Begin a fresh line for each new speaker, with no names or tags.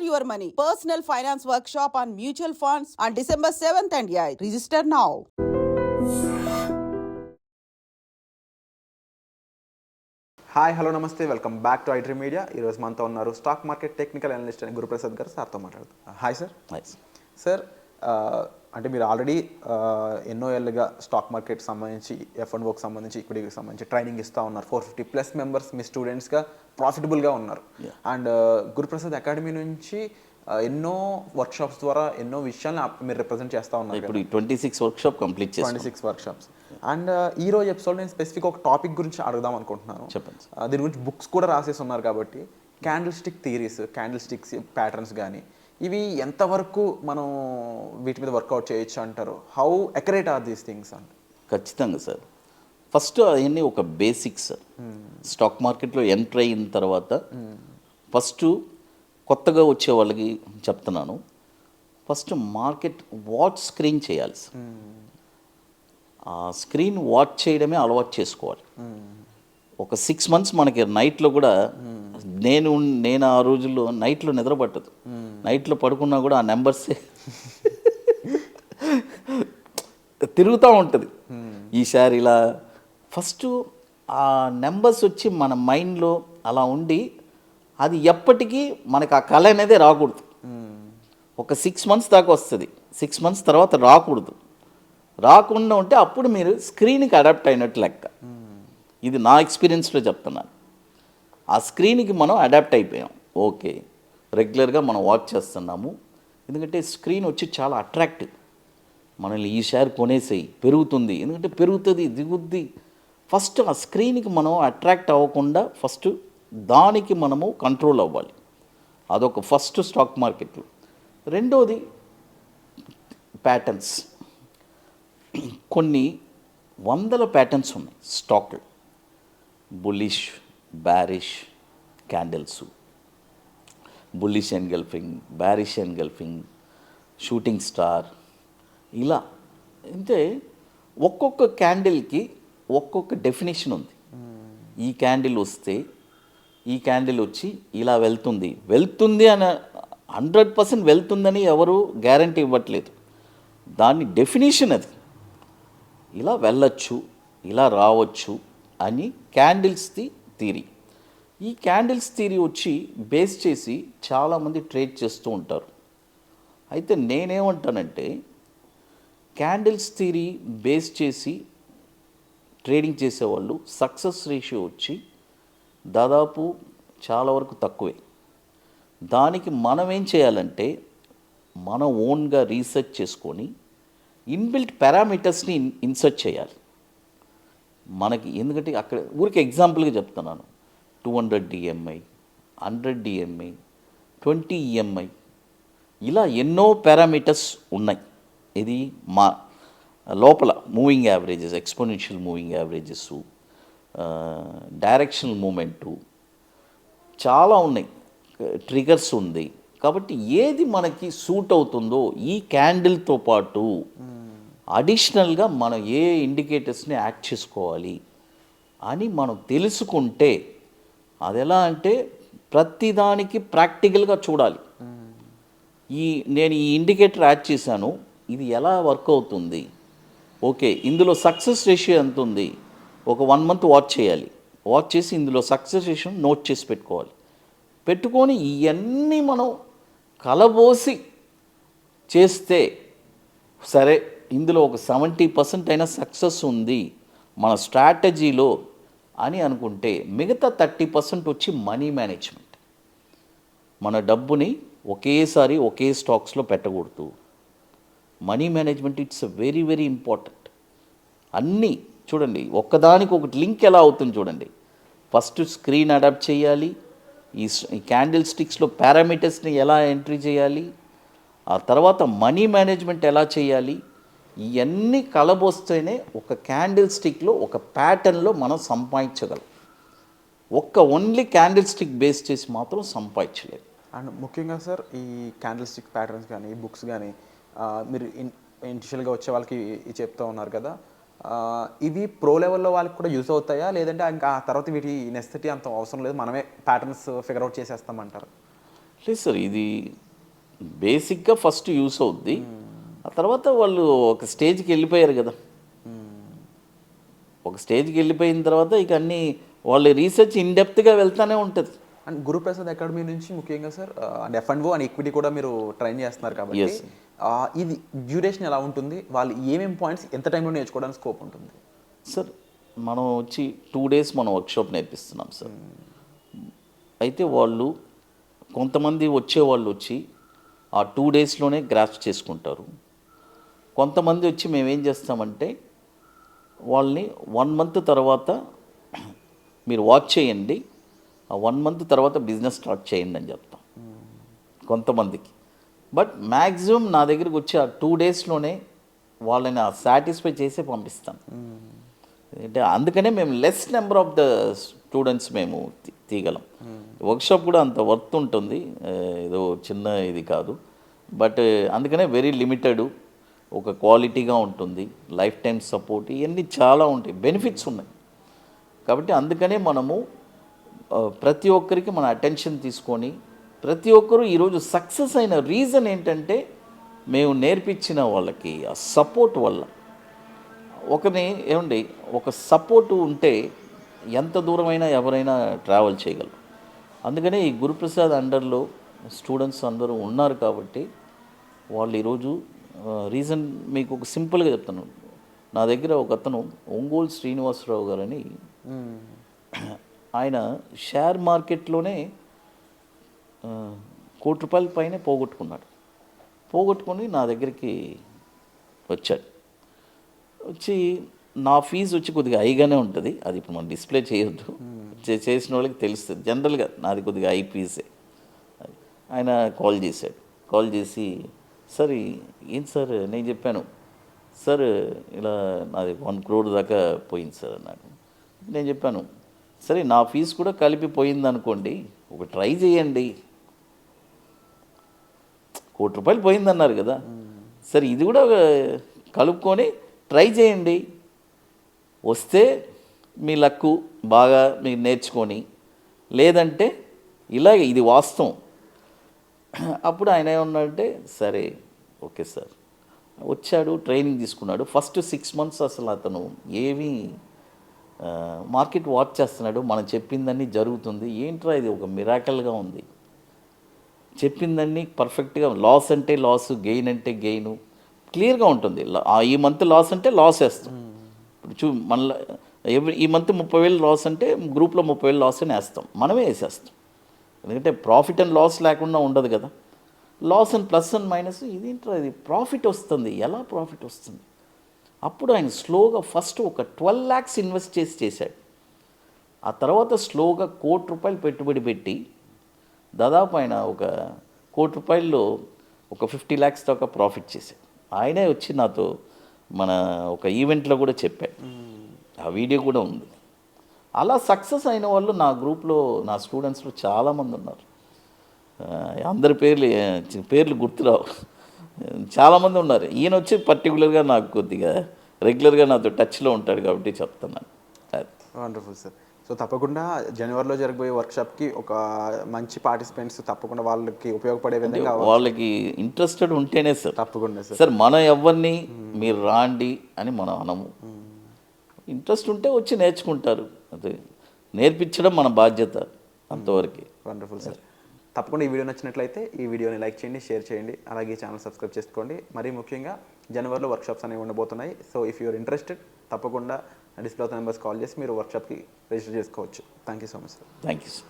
your money. Personal finance workshop on mutual funds on December 7th and 8th. Register now.
Hi hello నమస్తే welcome back to iDream media. ఈరోజు మనతో ఉన్నారు stock market technical analyst అని గురుప్రసాద్ గారు. సార్తో మాట్లాడుతారు. Hi sir.
Hi
sir, అంటే మీరు ఆల్రెడీ ఎన్నో ఏళ్ళుగా స్టాక్ మార్కెట్ సంబంధించి F&Oకి సంబంధించి ఈక్విటీకి సంబంధించి ట్రైనింగ్ ఇస్తూ ఉన్నారు. 450+ మెంబర్స్ మీ స్టూడెంట్స్గా ప్రాఫిటబుల్గా ఉన్నారు. అండ్ గురుప్రసాద్ అకాడమీ నుంచి ఎన్నో వర్క్షాప్స్ ద్వారా ఎన్నో విషయాలను మీరు రిప్రజెంట్ చేస్తూ ఉన్నారు.
ఇప్పుడు 26 వర్క్షాప్ కంప్లీట్ చేసి
26 వర్క్షాప్స్. అండ్ ఈ రోజు ఎపిసోడ్ నేను స్పెసిఫిక్ ఒక టాపిక్ గురించి అడుగుదాం అనుకుంటున్నాను.
చెప్పండి.
దీని గురించి బుక్స్ కూడా రాసేసి ఉన్నారు కాబట్టి candle stick theories, candle sticks patterns కానీ ఇవి ఎంతవరకు మనం వీటి మీద వర్కౌట్ చేయొచ్చు అంటారు? How accurate are these things అంటే?
ఖచ్చితంగా సార్. ఫస్ట్ అవన్నీ ఒక బేసిక్స్ సార్. స్టాక్ మార్కెట్లో ఎంటర్ అయిన తర్వాత ఫస్ట్ కొత్తగా వచ్చే వాళ్ళకి చెప్తున్నాను, ఫస్ట్ మార్కెట్ వాచ్ స్క్రీన్ చేయాలి సార్. ఆ స్క్రీన్ వాచ్ చేయడమే అలవాటు చేసుకోవాలి. ఒక 6 months మనకి నైట్లో కూడా నేను ఆ రోజుల్లో నైట్లో నిద్ర పట్టదు. నైట్లో పడుకున్నా కూడా ఆ నెంబర్సే తిరుగుతూ ఉంటుంది. ఈసారి ఇలా ఫస్ట్ ఆ నెంబర్స్ వచ్చి మన మైండ్లో అలా ఉండి అది ఎప్పటికీ మనకు ఆ కళ అనేది రాకూడదు. ఒక 6 months దాకా వస్తుంది. 6 months తర్వాత రాకూడదు. రాకుండా ఉంటే అప్పుడు మీరు స్క్రీన్కి అడాప్ట్ అయినట్టు లెక్క. ఇది నా ఎక్స్పీరియన్స్లో చెప్తున్నాను. ఆ స్క్రీన్కి మనం అడాప్ట్ అయిపోయాం. ఓకే, రెగ్యులర్గా మనం వాచ్ చేస్తున్నాము. ఎందుకంటే స్క్రీన్ వచ్చి చాలా అట్రాక్టివ్. మనల్ని ఈ షేర్ కొనేసేయి, పెరుగుతుంది, ఎందుకంటే పెరుగుతుంది, దిగుద్ది. ఫస్ట్ ఆ స్క్రీన్కి మనం అట్రాక్ట్ అవ్వకుండా ఫస్ట్ దానికి మనము కంట్రోల్ అవ్వాలి. అదొక ఫస్ట్ స్టాక్ మార్కెట్లో. రెండోది ప్యాటర్న్స్. కొన్ని వందల ప్యాటర్న్స్ ఉన్నాయి స్టాక్లో. Bullish, bearish candles, bullish engulfing, bearish engulfing, shooting star, ఇలా. అంటే ఒక్కొక్క క్యాండిల్కి ఒక్కొక్క డెఫినేషన్ ఉంది. ఈ క్యాండిల్ వస్తే ఈ క్యాండిల్ వచ్చి ఇలా వెళ్తుంది అని 100% వెళ్తుందని ఎవరు గ్యారంటీ ఇవ్వట్లేదు. దాని డెఫినేషన్ అది. ఇలా వెళ్ళచ్చు, ఇలా రావచ్చు అని క్యాండిల్స్ది థియరీ. ఈ క్యాండిల్స్ థియరీ వచ్చి బేస్ చేసి చాలామంది ట్రేడ్ చేస్తూ ఉంటారు. అయితే నేనేమంటానంటే క్యాండిల్స్ థియరీ బేస్ చేసి ట్రేడింగ్ చేసేవాళ్ళు సక్సెస్ రేషియో వచ్చి దాదాపు చాలా వరకు తక్కువే. దానికి మనం ఏం చేయాలంటే మన ఓన్గా రీసెర్చ్ చేసుకొని ఇన్బిల్ట్ పారామీటర్స్ని ఇన్సర్ట్ చేయాలి మనకి. ఎందుకంటే అక్కడ ఊరికి ఎగ్జాంపుల్గా చెప్తున్నాను, 200 DMI, 100 DMI, 20 EMI, ఇలా ఎన్నో పారామీటర్స్ ఉన్నాయి. ఇది మా లోపల moving averages, exponential moving averages, directional movement చాలా ఉన్నాయి, ట్రిగర్స్ ఉంది. కాబట్టి ఏది మనకి సూట్ అవుతుందో ఈ క్యాండిల్తో పాటు అడిషనల్గా మనం ఏ ఇండికేటర్స్ని యాక్ట్ చేసుకోవాలి అని మనం తెలుసుకుంటే, అది ఎలా అంటే ప్రతిదానికి ప్రాక్టికల్గా చూడాలి. నేను ఈ ఇండికేటర్ యాడ్ చేశాను, ఇది ఎలా వర్క్ అవుతుంది, ఓకే ఇందులో సక్సెస్ రేషియో ఎంత ఉంది, ఒక 1 month వాచ్ చేయాలి. వాచ్ చేసి ఇందులో సక్సెస్ రేషియో నోట్ చేసి పెట్టుకొని ఇవన్నీ మనం కలబోసి చేస్తే సరే ఇందులో ఒక 70% అయినా సక్సెస్ ఉంది మన స్ట్రాటజీలో అని అనుకుంటే, మిగతా 30% వచ్చి మనీ మేనేజ్మెంట్. మన డబ్బుని ఒకేసారి ఒకే స్టాక్స్లో పెట్టకూడదు. Money management it's very very important. అన్నీ చూడండి, ఒక్కదానికి ఒకటి లింక్ ఎలా అవుతుంది చూడండి. ఫస్ట్ స్క్రీన్ అడాప్ట్ చేయాలి, ఈ క్యాండిల్ స్టిక్స్లో పారామీటర్స్ని ఎలా ఎంట్రీ చేయాలి, ఆ తర్వాత మనీ మేనేజ్మెంట్ ఎలా చేయాలి, ఇవన్నీ కలబోస్తేనే ఒక క్యాండిల్ స్టిక్లో ఒక ప్యాటర్న్లో మనం సంపాదించగలం. ఓన్లీ క్యాండిల్ స్టిక్ బేస్ చేసి మాత్రం సంపాదించలేదు.
అండ్ ముఖ్యంగా సార్ ఈ క్యాండిల్ స్టిక్ ప్యాటర్న్స్ కానీ బుక్స్ కానీ మీరు ఇనిషియల్గా వచ్చే వాళ్ళకి చెప్తూ ఉన్నారు కదా, ఇవి ప్రో లెవెల్లో వాళ్ళకి కూడా యూస్ అవుతాయా, లేదంటే ఇంకా ఆ తర్వాత వీటి నెసెసిటీ అంత అవసరం లేదు, మనమే ప్యాటర్న్స్ ఫిగర్ అవుట్ చేసేస్తామంటారు?
లేదు సార్, ఇది బేసిక్గా ఫస్ట్ యూస్ అవుద్ది. ఆ తర్వాత వాళ్ళు ఒక స్టేజ్కి వెళ్ళిపోయారు కదా, ఒక స్టేజ్కి వెళ్ళిపోయిన తర్వాత ఇక అన్నీ వాళ్ళ రీసెర్చ్ ఇన్డెప్త్గా వెళ్తూనే ఉంటుంది.
అండ్ గురుప్రసాద్ అకాడమీ నుంచి ముఖ్యంగా sir and F&O and equity కూడా మీరు ట్రైన్ చేస్తున్నారు కాబట్టి
Yes.
ఇది డ్యూరేషన్ ఎలా ఉంటుంది, వాళ్ళు ఏమేమి పాయింట్స్ ఎంత టైంలో నేర్చుకోవడానికి స్కోప్ ఉంటుంది?
సార్ మనం వచ్చి 2 days మనం వర్క్షాప్ నేర్పిస్తున్నాం సార్. అయితే వాళ్ళు కొంతమంది వచ్చేవాళ్ళు వచ్చి ఆ 2 daysలోనే గ్రాస్ప్ చేసుకుంటారు. కొంతమంది వచ్చి మేమేం చేస్తామంటే వాళ్ళని 1 month తర్వాత మీరు వాచ్ చేయండి, ఆ 1 month తర్వాత బిజినెస్ స్టార్ట్ చేయండి అని చెప్తాం కొంతమందికి. బట్ మ్యాక్సిమం నా దగ్గరికి వచ్చి ఆ 2 daysలోనే వాళ్ళని సాటిస్ఫై చేసి పంపిస్తాం. అంటే అందుకనే మేము less number of the students మేము తీయగలం. వర్క్షాప్ కూడా అంత వర్త్ ఉంటుంది, ఏదో చిన్న ఇది కాదు. బట్ అందుకనే వెరీ లిమిటెడ్, ఒక క్వాలిటీగా ఉంటుంది, లైఫ్ టైం సపోర్ట్, ఇవన్నీ చాలా ఉంటాయి, బెనిఫిట్స్ ఉన్నాయి. కాబట్టి అందుకనే మనము ప్రతి ఒక్కరికి మన అటెన్షన్ తీసుకొని ప్రతి ఒక్కరూ ఈరోజు సక్సెస్ అయిన రీజన్ ఏంటంటే మేము నేర్పించిన వాళ్ళకి ఆ సపోర్ట్ వల్ల. ఏమండి, ఒక సపోర్టు ఉంటే ఎంత దూరమైనా ఎవరైనా ట్రావెల్ చేయగలరు. అందుకనే ఈ గురుప్రసాద్ అండర్లో స్టూడెంట్స్ అందరూ ఉన్నారు కాబట్టి వాళ్ళు ఈరోజు రీజన్ మీకు ఒక సింపుల్గా చెప్తాను. నా దగ్గర ఒక అతను ఒంగోలు శ్రీనివాసరావు గారని, ఆయన షేర్ మార్కెట్లోనే ₹1 కోటి పైనే పోగొట్టుకొని నా దగ్గరికి వచ్చాడు. వచ్చి నా ఫీజు వచ్చి కొద్దిగా హైగానే ఉంటుంది, అది ఇప్పుడు మనం డిస్ప్లే చేయొద్దు, చేసిన వాళ్ళకి తెలుస్తుంది. జనరల్గా నాది కొద్దిగా హై ఫీజే. ఆయన కాల్ చేసి సార్ ఏంటి సార్, నేను చెప్పాను సార్ ఇలా నాది 1 crore దాకా పోయింది సార్ అన్నాడు. నేను చెప్పాను సరే నా ఫీజు కూడా కలిపి పోయింది అనుకోండి, ఒక ట్రై చేయండి, ₹1 కోటి పోయిందన్నారు కదా, సరే ఇది కూడా కలుపుకొని ట్రై చేయండి, వస్తే మీ లక్కు బాగా మీరు నేర్చుకొని, లేదంటే ఇలాగే ఇది వాస్తవం. అప్పుడు ఆయన ఏమన్నాడంటే సరే ఓకే సార్, వచ్చాడు, ట్రైనింగ్ తీసుకున్నాడు. ఫస్ట్ 6 months అసలు అతను ఏమీ మార్కెట్ వాచ్ చేస్తున్నాడు, మనం చెప్పిందన్నీ జరుగుతుంది, ఏంట్రా ఇది ఒక మిరాకల్గా ఉంది, చెప్పిందన్నీ పర్ఫెక్ట్గా, లాస్ అంటే లాస్, గెయిన్ అంటే గెయిన్ క్లియర్గా ఉంటుంది. ఈ మంత్ లాస్ అంటే లాస్ వేస్తాం. ఇప్పుడు మళ్ళీ ఈ మంత్ 30,000 లాస్ అంటే గ్రూప్లో 30,000 లాస్ అని వేస్తాం, మనమే వేసేస్తాం. ఎందుకంటే ప్రాఫిట్ అండ్ లాస్ లేకుండా ఉండదు కదా, loss and plus and minus, ఇదేంట్రా ఇది ప్రాఫిట్ వస్తుంది, ఎలా ప్రాఫిట్ వస్తుంది. అప్పుడు ఆయన స్లోగా ఫస్ట్ ఒక 12 lakhs ఇన్వెస్ట్ చేశాడు. ఆ తర్వాత స్లోగా ₹1 కోటి పెట్టుబడి పెట్టి దాదాపు ఆయన ఒక ₹1 కోటిలో ఒక 50 lakhs దాకా ప్రాఫిట్ చేశాడు. ఆయనే వచ్చి నాతో మన ఒక ఈవెంట్లో కూడా చెప్పాడు, ఆ వీడియో కూడా ఉంది. అలా సక్సెస్ అయిన వాళ్ళు నా గ్రూప్లో, నా స్టూడెంట్స్లో చాలామంది ఉన్నారు. అందరి పేర్లు గుర్తురావు, చాలామంది ఉన్నారు. ఈయన వచ్చి పర్టికులర్గా నాకు కొద్దిగా రెగ్యులర్గా నాతో టచ్లో ఉంటాడు కాబట్టి చెప్తున్నాను.
Wonderful sir. సో తప్పకుండా జనవరిలో జరగబోయే వర్క్షాప్కి ఒక మంచి పార్టిసిపెంట్స్ తప్పకుండా వాళ్ళకి ఉపయోగపడే విధంగా,
వాళ్ళకి ఇంట్రెస్టెడ్ ఉంటేనే సార్,
తప్పకుండా
సార్ మనం ఎవరిని మీరు రాండి అని మనం అనము. ఇంట్రెస్ట్ ఉంటే వచ్చి నేర్చుకుంటారు, అదే నేర్పించడం మన బాధ్యత అంతవరకు.
Wonderful sir. తప్పకుండా ఈ వీడియో నచ్చినట్లయితే ఈ వీడియోని లైక్ చేయండి, షేర్ చేయండి, అలాగే ఛానల్ సబ్స్క్రైబ్ చేసుకోండి. మరీ ముఖ్యంగా జనవరిలో వర్క్షాప్స్ అనేవి ఉండబోతున్నాయి. సో ఇఫ్ యూఆర్ ఇంట్రెస్టెడ్ తప్పకుండా డిస్ప్లే నెంబర్స్ కాల్ చేసి మీరు వర్క్షాప్కి రిజిస్టర్ చేసుకోవచ్చు. Thank you so much sir.
Thank you sir.